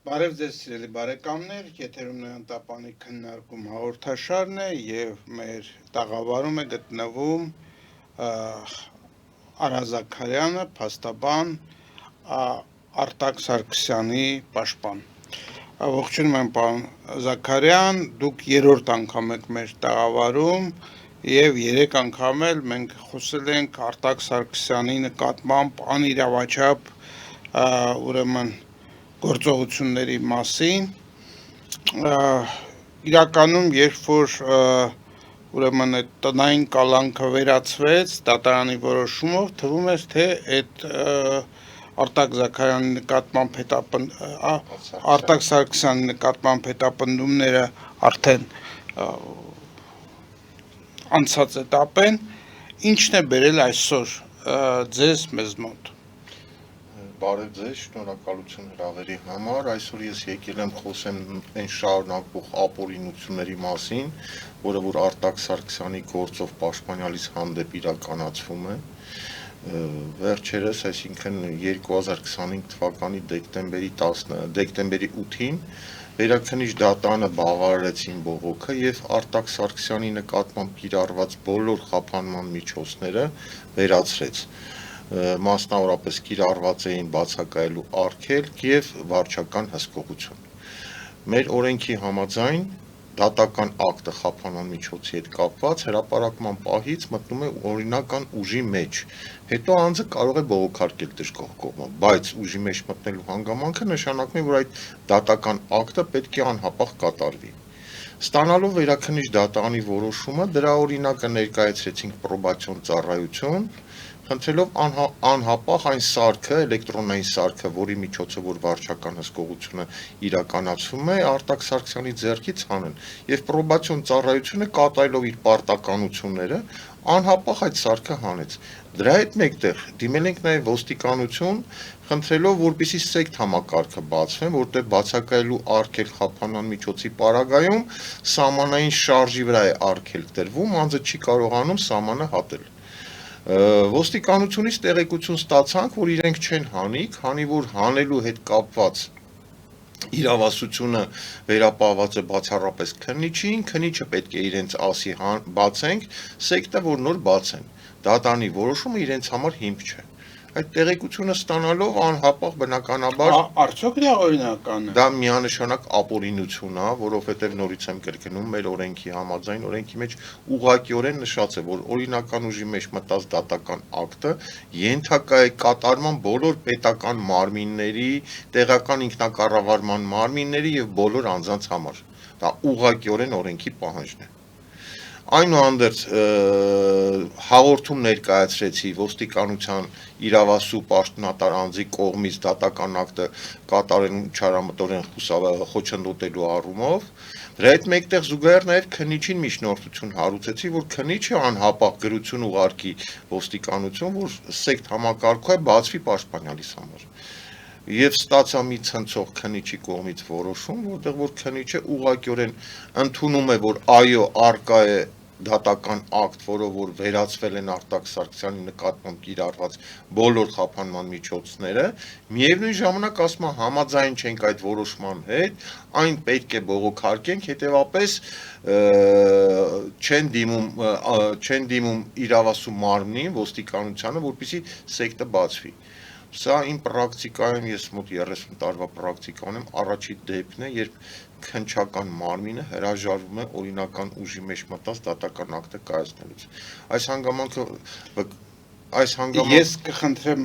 Բարև ձեզ սիրելի բարեկամներ, եթերում Նոյանտապանի քննարկում հաղորդաշարն է եւ մեր տաղավարում է գտնվում Արա Զաքարյանը, փաստաբան, Արտակ Սարգսյանի պաշտպան։ Ողջունում եմ պարոն Զաքարյան, դուք երրորդ անգամ եք մեր տաղավարում եւ 3 անգամ էլ մենք խոսել ենք Արտակ Սարգսյանի նկատմամբ անիրավաչափ ուրեմն գործողությունների մասին, իրականում երբ որ ուրեմն այդ տնային կալանքը վերացվեց դատարանի որոշումով, թվում էր թե այդ Արտակ Զաքարյանի նկատմամբ Արտակ Սարգսյանի նկատմամբ հետապնդումները արդեն անցած этап են, ինչն է բերել այսօր ձեզ մեզ մոտ։ Բարև ձեզ, շնորհակալություն հրավերի համար, այսօր ես եկել եմ խոսեմ այն շարունակվող ապօրինությունների մասին, որը որ Արտակ Սարգսյանի գործով պաշտպանյալից հանդեպ իրականացվում է, վերջերս, այսինքն 2025 թվականի դեկտեմբերի 8-ին Վերաքննիչ դատարանը բավարարեցին բողոքը եւ Արտակ Սարգսյանի նկատմամբ կիրառված բոլոր խափանման միջոցները վերացրեց։ Մասնավորապես կիրառված էին բացակայելու արգելք եւ վարչական հսկողություն։ Մեր օրենքի համաձայն դատական ակտը խափանման միջոցի հետ կապված հրապարակման պահից մտնում է օրինական ուժի մեջ, հետո անձը կարող է բողոքարկել դժգոհ կողմը, բայց ուժի մեջ մտնելու հանգամանքը նշանակում է, որ այդ դատական ակտը պետք է անհապաղ կատարվի։ Ստանալով Վերաքննիչ դատարանի որոշումը, դրա օրինակը ներկայացրեցինք պրոբացիոն ծառայություն, խնդրելով անհապաղ այն սարքը, էլեկտրոնային սարքը, որի միջոցով որ վարչական հսկողությունը իրականացվում է, Արտակ Սարգսյանի ձեռքից հանեն, եւ պրոբացիոն ծառայությունը կատարելով իր պարտականությունները, անհապաղ այդ սարքը հանեց։ Դրա հետ մեկտեղ դիմել ենք նաեւ ոստիկանություն, խնդրելով որպեսզի սեկտ համակարգը բացվեն, որտեղ բացակայելու արգելք խափանման միջոցի պարագայում սահմանային շարժի վրա է արգելք տրվում, անձը չի կարողանում սահմանը հատել։ Ոստիկանությունից տեղեկություն ստացանք, որ իրենք չեն հանի, քանի որ հանելու հետ կապված իրավասությունը վերապահված է բացառապես քննիչին, քննիչը պետք է իրենց ասի բացենք, սեկտը որ նոր բացեն։ Դատարանի որոշումը իրենց համար հիմք չէ։ Այդ տեղեկությունը ստանալով անհապաղ բնականաբար արդյոք դա օրինական է։ Դա միանշանակ ապօրինություն է, որովհետև նորից եմ կրկնում, մեր օրենքի համաձայն օրենքի մեջ ուղղակիորեն նշած է, որ օրինական ուժի մեջ մտած դատական ակտը ենթակա է կատարման բոլոր պետական մարմինների, տեղական ինքնակառավարման մարմինների եւ բոլոր անձանց համար։ Դա ուղղակիորեն օրենքի պահանջն է։ Այնուհանդերձ հաղորդում ներկայացրեցի ոստիկանության իրավասու պաշտոնատար անձի կողմից դատական ակտը կատարելու չարամտորեն խոչընդոտելու առումով, դրա հետ մեկտեղ զուգահեռ նաև քննիչին միջնորդություն հարուցեցի, որ քննիչը անհապաղ գրություն ուղարկի ոստիկանություն, որ սեկտ համակարգը բացվի պաշտպանյալիս համար։ Եվ ստացա մի ցնցող քննիչի կողմից որոշում, որտեղ որ քննիչը ուղղակիորեն ընդունում է, որ այո, արկա է դատական ակտ, որով որ վերացվել են Արտակ Սարգսյանի նկատմամբ կիրառված բոլոր խափանման միջոցները, միևնույն ժամանակ ասում է համաձայն չենք այդ որոշման հետ, այն պետք է բողոքարկենք, հետևապես չեն դիմում իրավասու մարմնին, ոստիկանությանը, որպեսզի սեկտը բացվի։ Սա իմ պրակտիկայում, ես մոտ 30 տարվա պրակտիկա ունեմ, առաջին դեպքն է, երբ քննչական մարմինը հրաժարվում է օրինական ուժի մեջ մտած դատական ակտը կայացնելուց։ Ես կխնդրեմ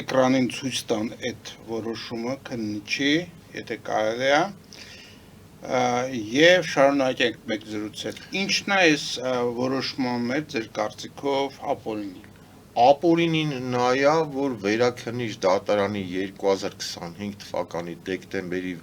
էկրանին ցույց տան այդ որոշումը քննիչի, եթե կարելի է, եւ շարունակենք մեկ զրուցել։ Ինչն է այս որոշման մեջ ձեր կարծիքով ապօրինի։ Ապօրինին նա է, որ Վերաքննիչ դատարանի 2025 թվականի դեկտեմբերի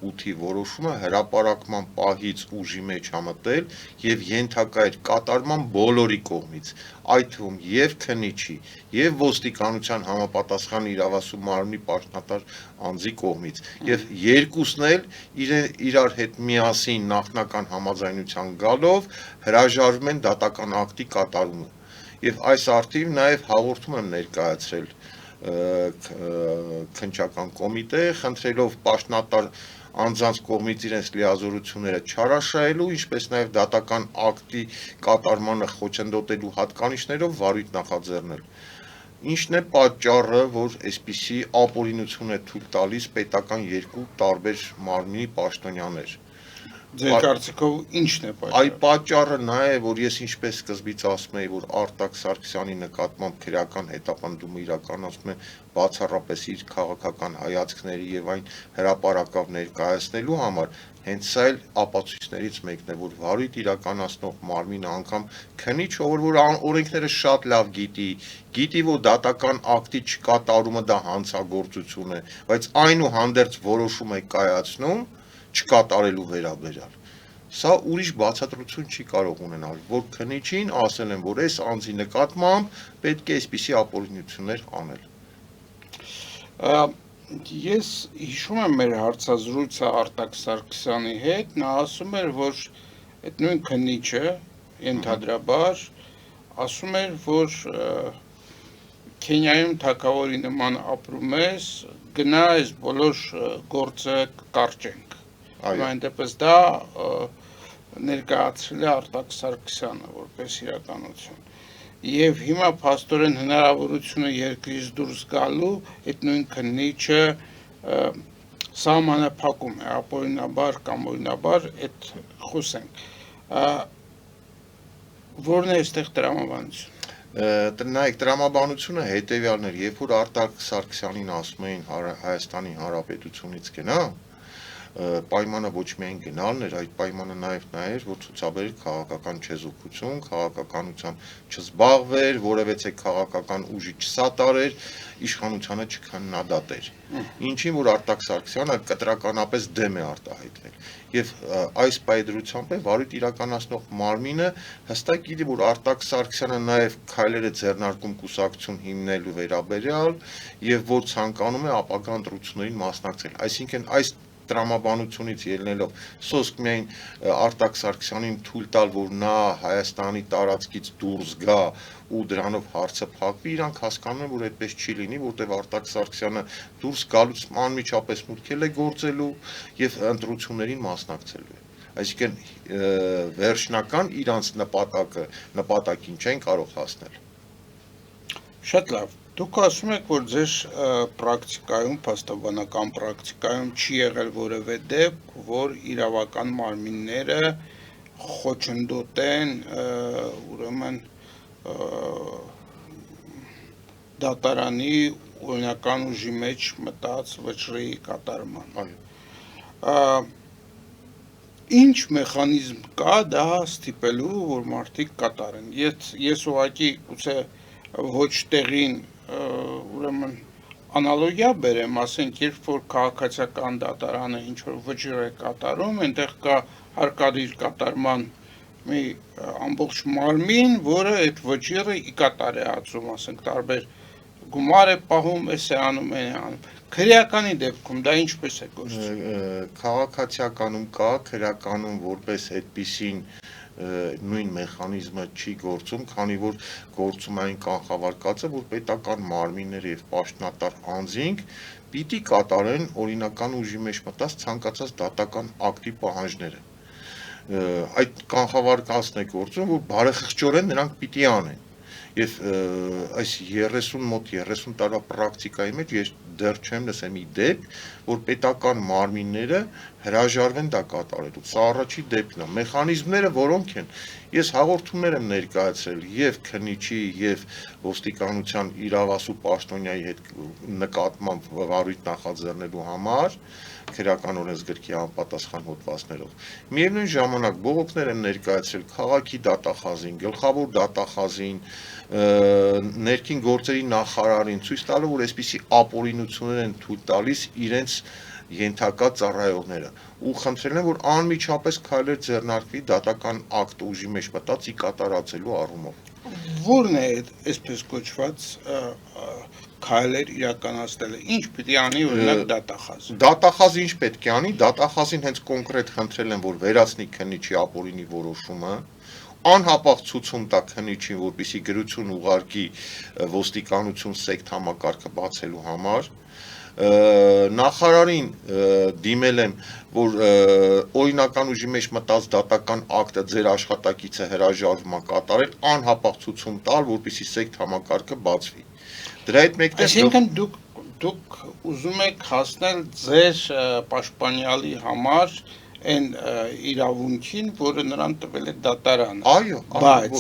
8-ի որոշումը հրապարակման պահից ուժի մեջ համտել եւ ենթակա էր կատարման բոլորի կողմից, այդ թվում եւ քննիչի, եւ ոստիկանության համապատասխան իրավասու մարմնի պաշտոնատար անձի կողմից, եւ երկուսն էլ իրար հետ միասին նախնական համաձայնության գալով հրաժարվում են դատական ակտի կատարումը։ Եվ այս արդիվ նաև հաղորդում եմ ներկայացրել քննչական կոմիտե, խնդրելով պաշտոնատար անձանց կողմից իրենց լիազորությունները չարաշահելու, ինչպես նաև դատական ակտի կատարմանը խոչընդոտելու հատկանիշներով վարույթ նախաձեռնել։ Ինչն է պատճառը, որ այսպիսի ապօրինություն է թույլ տալիս պետական երկու տարբեր մարմնի պաշտոնյաներ։ Ձեր կարծիքով ի՞նչն է Այ պատճառը։ պատճառը նա է, որ ես ինչպես սկզբից ասում էի, որ Արտակ Սարգսյանի նկատմամբ քրեական հետապնդումը իրականացում է բացառապես իր քաղաքական հայացքների եւ այն հրապարակավ ներկայացնելու համար, հենց սա էլ ապացույցներից մեկն է, որ վարույթ իրականացնող մարմինը անգամ քնի չոր որ օրենքները շատ լավ գիտի, որ դատական ակտի չկատարումը դա հանցագործություն է, բայց այնուհանդերձ որոշում է կայացնում չկատարելու վերաբերյալ։ Սա ուրիշ բացատրություն չի կարող ունենալ, որ քննիչին ասել են, որ այս անձի նկատմամբ պետք է այսպիսի ապօրինություններ անել։ Ես հիշում եմ մեր հարցազրույցը Արտակ Սարգսյանի հետ, նա ասում էր, որ այդ նույն քննիչը ենթադրաբար ասում էր, որ Քենիայում թագավորի նման ապրում ես, գնա այս բոլոր գործը կարճենք։ Այն դեպս դա ներկայացրել է Արտակ Սարգսյանը որպես իրականություն։ Եվ հիմա փաստորեն հնարավորությունը երկրից դուրս գալու այդ նույն քննիչը սահմանափակում է, ապօրինաբար կամ օրինաբար այդ խոսենք։ Որն է այստեղ տրամաբանությունը։ Նայեք, տրամաբանությունը հետևյալն էր, երբ որ Արտակ Սարգսյանին ասում էին Հայաստանի Հանրապետությունից գնա, պայմանը ոչ միայն գնալն էր, այդ պայմանը նաև նա էր, որ ցուցաբերել քաղաքական չեզոքություն, քաղաքականությամբ չզբաղվեր, որևէ քաղաքական ուժի չսատարեր, իշխանությանը չքննադատեր։ Ինչին որ Արտակ Սարգսյանը կտրականապես դեմ է արտահայտվել։ Եվ այս պայդրությամբ է վարույթ իրականացնող մարմինը հստակ գիտի, որ Արտակ Սարգսյանը նաև քայլեր է ձեռնարկում կուսակցություն հիմնելու վերաբերյալ եւ որ ցանկանում է ապագա ընտրություններին մասնակցել։ Այսինքն այս տրամաբանությունից ելնելով սոսկ միայն Արտակ Սարգսյանին թույլ տալ, որ նա Հայաստանի տարածքից դուրս գա ու դրանով հարցը փակվի, իրանք հասկանում են, որ այդպես չի լինի, որտեղ Արտակ Սարգսյանը դուրս գալուց անմիջապես մուտքել է գործելու եւ ընտրություններին մասնակցելու է։ Այսինքն վերջնական իրանց նպատակին չեն կարող հասնել։ Շատ լավ։ Դուք ասում եք, որ ձեր պրակտիկայում, փաստաբանական պրակտիկայում չի եղել որևէ դեպք, որ իրավական մարմինները խոչընդոտեն, ուրեմն դատարանի օրինական ուժի մեջ մտած վճռի կատարման։ Ինչ մեխանիզմ կա դա ստիպելու, որ մարդիկ կատարեն։ Ես ուղղակի գուցե ոչ տեղին ուրեմն անալոգիա բերեմ, ասենք, երբ որ քաղաքացիական դատարանը ինչ-որ վճիռ է կատարում, այնտեղ կա հարկադիր կատարման մի ամբողջ մարմին, որը այդ վճիռը ի կատար է ածում, ասենք, տարբեր գումար է պահում, էս է անում, այն է անում։ Քրեականի դեպքում դա ինչպես է գործում։ Քաղաքացիականում կա, քրեականում որպես այդպիսին նույն մեխանիզմը չի գործում, քանի որ գործում այն կանխավարկածը, որ պետական մարմինները եւ պաշտոնատար անձինք պիտի կատարեն օրինական ուժի մեջ մտած ցանկացած դատական ակտի պահանջները։ Այդ կանխավարկածն է գործում, որ բարեխղճորեն նրանք պիտի անեն։ Եվ այս 30 տարվա պրակտիկայի մեջ ես դեռ չեմ լսել մի դեպք, որ պետական մարմինները հրաժարվեն դա կատարելու։ Սա առաջի դեպքն է։ Մեխանիզմները որոնք են։ Ես հաղորդումներ եմ ներկայացրել եւ քննիչի եւ ոստիկանության իրավասու պաշտոնյայի հետ նկատմամբ վարույթ նախաձեռնելու համար քրեական օրենսգրքի անպատասխան հոդվածներով։ Միևնույն ժամանակ բողոքներ եմ ներկայացրել քաղաքի դատախազին, գլխավոր դատախազին, ներքին գործերի նախարարին, ցույց տալով, որ այսպիսի ապօրինություններ են թույլ տալիս իրենց ենթակա ծառայողները ու խնդրել են, որ անմիջապես քայլեր ձեռնարկվի դատական ակտ ուժի մեջ մտած ի կատարածելու առումով։ Որն է այսպես կոչված քայլեր իրականացնելը։ Ինչ պիտի անի օրինակ դատախազը։ Դատախազը ինչ պետք է անի, դատախազին հենց կոնկրետ խնդրել են, որ վերացնի քննիչի ապօրինի որոշումը, անհապաղ ցուցում տա քննիչին, որպեսզի գրություն ուղարկի ոստիկանություն սեկտ համակարգը բացելու համար, Նախարարին դիմել եմ, որ օրինական ուժի մեջ մտած դատական ակտը ձեր աշխատակիցը հրաժարվում է կատարել, անհապաղ ցուցում տալ, որպեսզի սեկտ համակարգը բացվի։ Դրա հետ մեկտեղ Այսինքն դուք ուզում եք հասնել ձեր պաշտպանյալի համար այն իրավունքին, որը նրան տվել է դատարանը։ Այո, բայց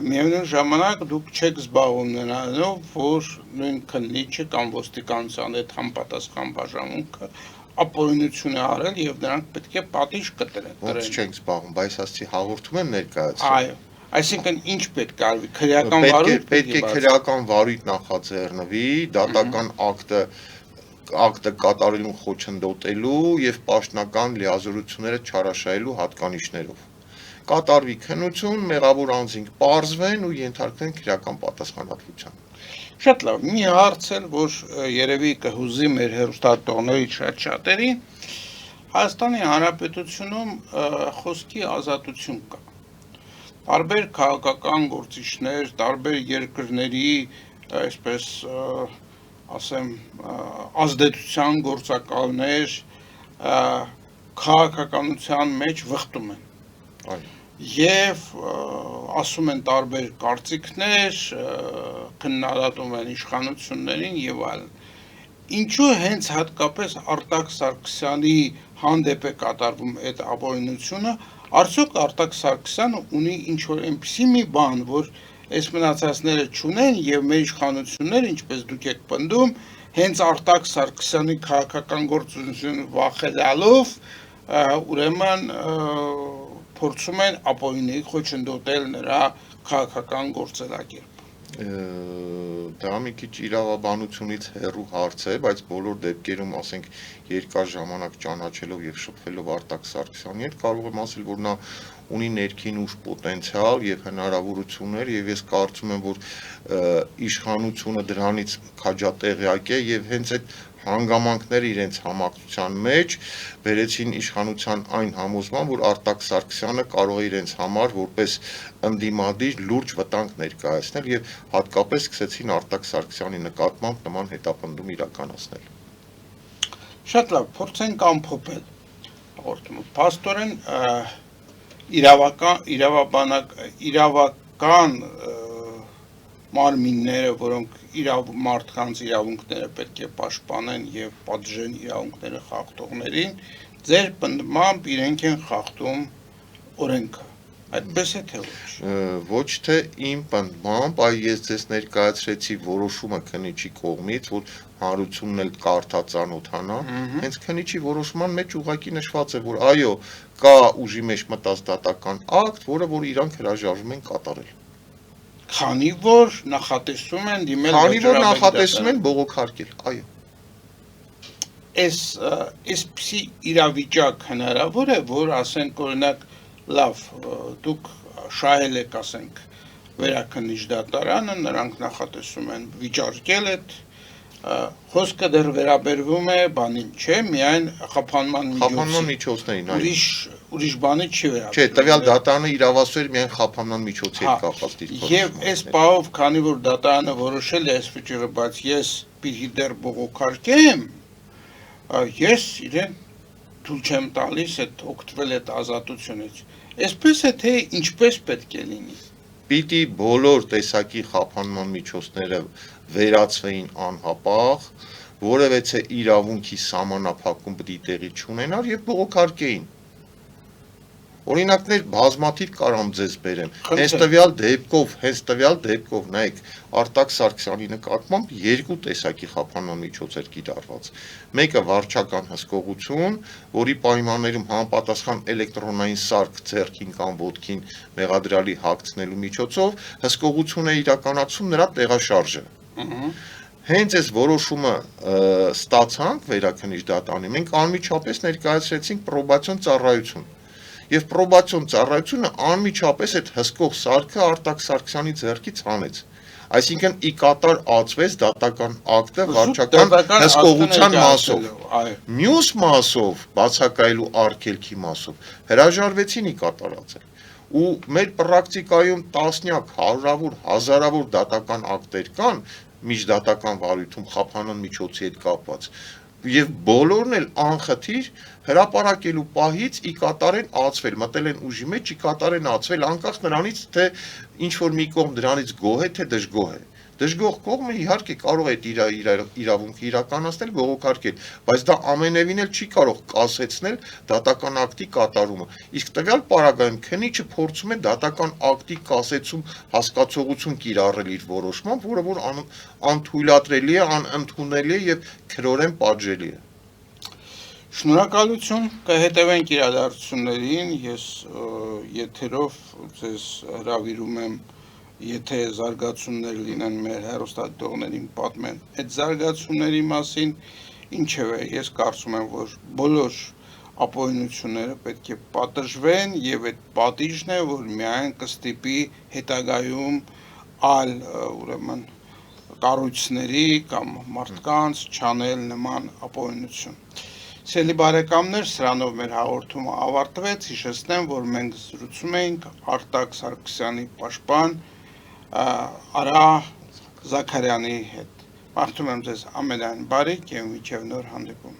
միևնույն ժամանակ դուք չեք զբաղվում նրանով, որ նույն քննիչը կամ ոստիկանության հետ համապատասխան բաժանմունքը ապօրինություն է արել եւ նրանք պետք է պատիժ կտրեն։ Ոնց չենք զբաղվում, բայց ասացի հաղորդում եմ ներկայացրել։ Այո, այսինքն ինչ պետք է արվի, քրեական վարույթ պետք է քրեական վարույթ նախաձեռնվի, դատական ակտը կատարելուն խոչընդոտելու եւ պաշտոնական լիազորությունները չարաշահելու հատկանիշներով։ Կատարվի քննություն, մեղավոր անձինք պարզվեն ու ենթարկվեն քրեական պատասխանատվության։ Շատ լավ, մի հարց էլ, որ երևի կհուզի մեր հեռուստատողների շատ-շատերի, Հայաստանի Հանրապետությունում խոսքի ազատություն կա։ Տարբեր քաղաքական գործիչներ, տարբեր երկրների, այսպես ասեմ, ազդեցության գործակալներ քաղաքականության մեջ վխտում են։ Եվ ասում են տարբեր կարծիքներ, քննադատում են իշխանություններին եւ այլն։ Ինչու հենց հատկապես Արտակ Սարգսյանի հանդեպ է կատարվում այդ ապօրինությունը, արդյոք Արտակ Սարգսյանը ունի ինչ-որ այնպիսի մի բան, որ այս մնացածները չունեն եւ մեր իշխանությունները, ինչպես դուք եք պնդում, հենց Արտակ Սարգսյանի քաղաքական գործունեությունը վախենալով, ուրեմն փորձում են ապօրինի խոչընդոտել նրա քաղաքական գործելակերպը։ Դա մի քիչ իրավաբանությունից հեռու հարց է, բայց բոլոր դեպքերում, ասենք, երկար ժամանակ ճանաչելով եւ շփվելով Արտակ Սարգսյանի հետ, կարող եմ ասել, որ նա ունի ներքին ուժ պոտենցիալ եւ հնարավորություններ եւ ես կարծում եմ, որ իշխանությունը դրանից քաջատեղյակ է եւ հենց այդ հանգամանքները իրենց համակցության մեջ բերեցին իշխանության այն համոզման, որ Արտակ Սարգսյանը կարող է իրենց համար որպես ընդդիմադիր լուրջ վտանգ ներկայացնել եւ հատկապես սկսեցին Արտակ Սարգսյանի նկատմամբ նման հետապնդում իրականացնել։ Շատ լավ, փորձենք ամփոփել հաղորդումը։ Փաստորեն իրավական մարմինները, որոնք մարդկանց իրավունքները պետք է պաշտպանեն եւ պատժեն իրավունքները խախտողներին, ձեր պնդմամբ իրենք են խախտում օրենքը։ Այդպես է թե ոչ թե իմ պնդմամբ, այլ ես ձեզ ներկայացրեցի որոշումը քննիչի կողմից, որ հանրությունն էլ կարդա ծանոթանա, հենց քննիչի որոշման մեջ ուղղակի նշված է, որ այո, կա ուժի մեջ մտած դատական ակտ, որ իրանք հրաժարվում են կատարել։ Քանի որ նախատեսում են դիմել Քանի որ նախատեսում են բողոքարկել, այո։ Այսպիսի իրավիճակ հնարավոր է, որ ասենք օրինակ լավ, դուք շահել եք, ասենք, վերաքննիչ դատարանը, նրանք նախատեսում են վիճարկել այդ խոսքը դեռ վերաբերվում է բանին, չէ, միայն խափանման միջոցներին, ուրիշ բանի չի վերաբերվում։ Չէ, տվյալ դատարանը իրավասու էր միայն խափանման միջոցի հետ կապված դիրքորոշում։ Եվ այս պահով, քանի որ դատարանը որոշել է այս վիճակը, բայց ես պիտի դեռ բողոքարկեմ, ես իրեն թույլ չեմ տալիս այդ օգտվել այդ ազատությունից։ Այսպես է թե ինչպես պետք է լինի։ Պիտի բոլոր տեսակի խափանման միջոցները վերացվեին անհապաղ, որևէ իրավունքի սահմանափակում պիտի տեղի չունենար եւ բողոքարկեին։ Օրինակներ բազմաթիվ կարամ ձեզ բերեմ։ Հենց տվյալ դեպքով, նայեք, Արտակ Սարգսյանի նկատմամբ երկու տեսակի խափանման միջոց էր կիրառված։ Մեկը վարչական հսկողություն, որի պայմաններում համապատասխան էլեկտրոնային սարք ձեռքին կամ ոտքին մեղադրյալի հագցնելու միջոցով հսկողություն է իրականացում նրա տեղաշարժը։ Հենց այս որոշումը ստացանք վերաքննիչ դատարանի, մենք անմիջապես ներկայացրեցինք պրոբացիոն ծառայություն։ Եվ պրոբացիոն ծառայությունը անմիջապես այդ հսկող սարքը Արտակ Սարգսյանի ձեռքից հանեց։ Այսինքն ի կատար ածվեց դատական ակտը վարչական հսկողության մասով։ Մյուս մասով, բացակայելու արգելքի մասով, հրաժարվեցին ի կատար ածել։ Ու մեր պրակտիկայում տասնյակ, հարյուրավոր, հազարավոր դատական ակտեր կան, միջդատական վարույթում խափանան միջոցի հետ կապված։ Եվ բոլորն էլ անխտիր հրապարակելու պահից ի կատար են ածվել, մտել են ուժի մեջ, ի կատար են ածվել, անկախ նրանից, թե ինչ որ մի կողմ դրանից գոհ է, թե դժգոհ է։ Դժգոհ կողմը իհարկե կարող է իր իրավունքը իրականացնել, բողոքարկել, բայց դա ամենևին էլ չի կարող կասեցնել դատական ակտի կատարումը։ Իսկ տվյալ պարագայում քննիչը փորձում է դատական ակտի կասեցում հասկացողություն կիրառել իր որոշմամբ, որը որ անթույլատրելի է, անընդունելի է եւ քրորեն պատժելի է։ Շնորհակալություն, կհետևենք իրադարձություններին, ես եթերով ձեզ հրավիրում եմ, եթե զարգացումներ լինեն մեր հեռուստադիտողներին պատմեն այդ զարգացումների մասին, ինչևէ, ես կարծում եմ, որ բոլոր ապօրինությունները պետք է պատժվեն եւ այդ պատիժն է, որ միայն կստիպի հետագայում այլ ուրեմն կառույցների կամ մարդկանց չանել նման ապօրինություն։ Սիրելի բարեկամներ, սրանով մեր հաղորդումը ավարտվեց, հիշեցնեմ, որ մենք զրուցում էինք Արտակ Սարգսյանի պաշտպան Արա Զաքարյանի հետ։ Մաղթում եմ ձեզ ամենայն բարիք եւ մինչեւ նոր հանդիպում։